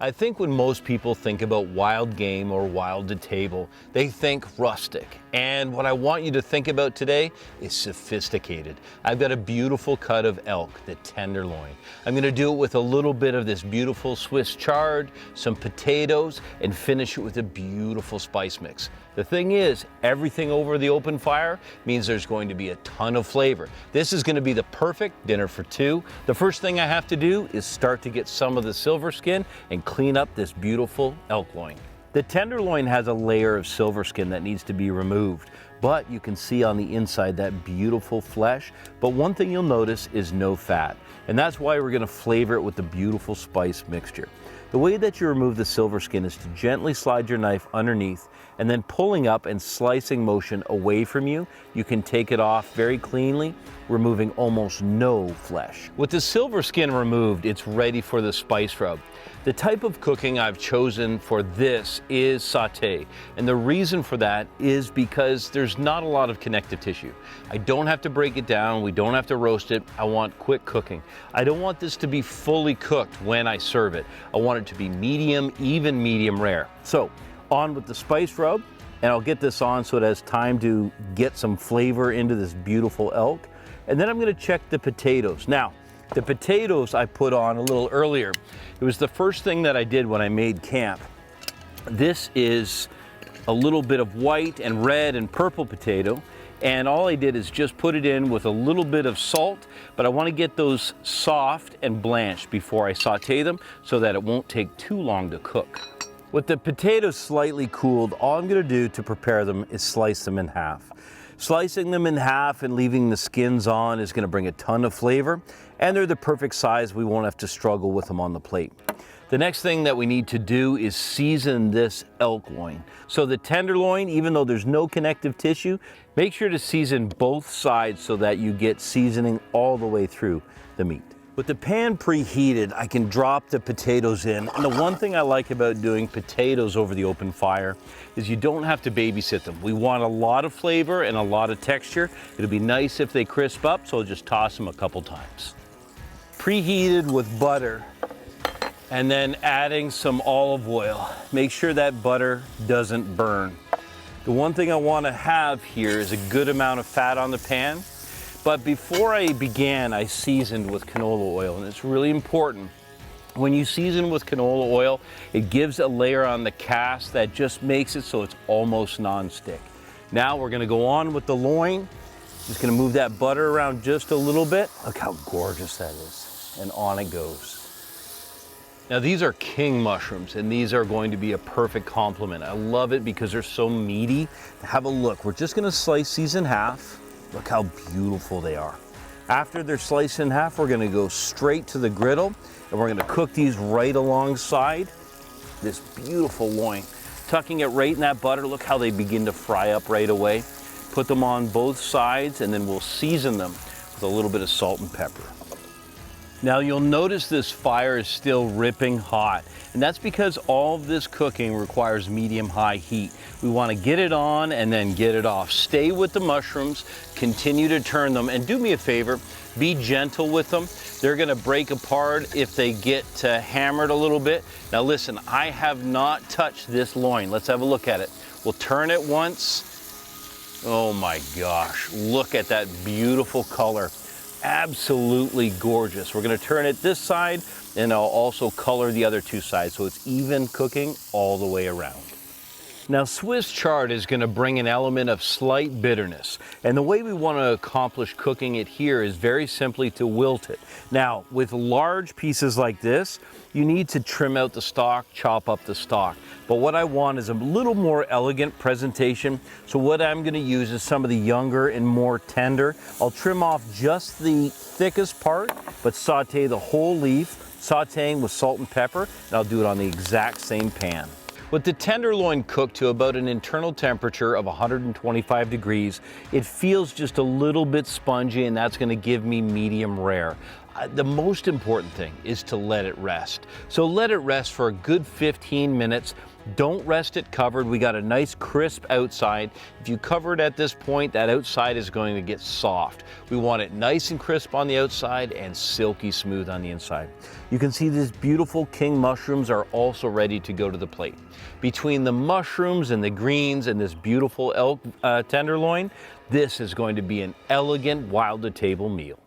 I think when most people think about wild game or wild to table, they think rustic. And what I want you to think about today is sophisticated. I've got a beautiful cut of elk, the tenderloin. I'm gonna do it with a little bit of this beautiful Swiss chard, some potatoes, and finish it with a beautiful spice mix. The thing is, everything over the open fire means there's going to be a ton of flavor. This is gonna be the perfect dinner for two. The first thing I have to do is start to get some of the silver skin and clean up this beautiful elk loin. The tenderloin has a layer of silver skin that needs to be removed, but you can see on the inside that beautiful flesh. But one thing you'll notice is no fat, and that's why we're gonna flavor it with the beautiful spice mixture. The way that you remove the silver skin is to gently slide your knife underneath and then pulling up and slicing motion away from you. You can take it off very cleanly, removing almost no flesh. With the silver skin removed, it's ready for the spice rub. The type of cooking I've chosen for this is sauté, and the reason for that is because there's not a lot of connective tissue. I don't have to break it down, we don't have to roast it. I want quick cooking. I don't want this to be fully cooked when I serve it. I want it to be medium, even medium rare. So, on with the spice rub, and I'll get this on so it has time to get some flavor into this beautiful elk. And then I'm gonna check the potatoes. Now, the potatoes I put on a little earlier. It was the first thing that I did when I made camp. This is a little bit of white and red and purple potato, and all I did is just put it in with a little bit of salt, but I want to get those soft and blanched before I saute them so that it won't take too long to cook. With the potatoes slightly cooled, all I'm going to do to prepare them is slice them in half. Slicing them in half and leaving the skins on is going to bring a ton of flavor, and they're the perfect size. We won't have to struggle with them on the plate. The next thing that we need to do is season this elk loin. So the tenderloin, even though there's no connective tissue, make sure to season both sides so that you get seasoning all the way through the meat. With the pan preheated, I can drop the potatoes in. And the one thing I like about doing potatoes over the open fire is you don't have to babysit them. We want a lot of flavor and a lot of texture. It'll be nice if they crisp up, so I'll just toss them a couple times. Preheated with butter, and then adding some olive oil. Make sure that butter doesn't burn. The one thing I want to have here is a good amount of fat on the pan. But before I began, I seasoned with canola oil, and it's really important. When you season with canola oil, it gives a layer on the cast that just makes it so it's almost non-stick. Now we're gonna go on with the loin. Just gonna move that butter around just a little bit. Look how gorgeous that is. And on it goes. Now these are king mushrooms, and these are going to be a perfect complement. I love it because they're so meaty. Have a look. We're just gonna slice these in half. Look how beautiful they are. After they're sliced in half, we're gonna go straight to the griddle, and we're gonna cook these right alongside this beautiful loin. Tucking it right in that butter, look how they begin to fry up right away. Put them on both sides, and then we'll season them with a little bit of salt and pepper. Now you'll notice this fire is still ripping hot, and that's because all of this cooking requires medium-high heat. We want to get it on and then get it off. Stay with the mushrooms, continue to turn them, and do me a favor, be gentle with them. They're gonna break apart if they get hammered a little bit. Now listen, I have not touched this loin. Let's have a look at it. We'll turn it once. Oh my gosh, look at that beautiful color. Absolutely gorgeous. We're gonna turn it this side, and I'll also color the other two sides so it's even cooking all the way around. Now Swiss chard is gonna bring an element of slight bitterness, and the way we wanna accomplish cooking it here is very simply to wilt it. Now with large pieces like this, you need to trim out the stalk, chop up the stalk. But what I want is a little more elegant presentation. So what I'm gonna use is some of the younger and more tender. I'll trim off just the thickest part, but saute the whole leaf, sauteing with salt and pepper, and I'll do it on the exact same pan. With the tenderloin cooked to about an internal temperature of 125 degrees, it feels just a little bit spongy, and that's gonna give me medium rare. The most important thing is to let it rest. So let it rest for a good 15 minutes. Don't rest it covered. We got a nice crisp outside. If you cover it at this point, that outside is going to get soft. We want it nice and crisp on the outside and silky smooth on the inside. You can see these beautiful king mushrooms are also ready to go to the plate. Between the mushrooms and the greens and this beautiful elk tenderloin, this is going to be an elegant wild-to-table meal.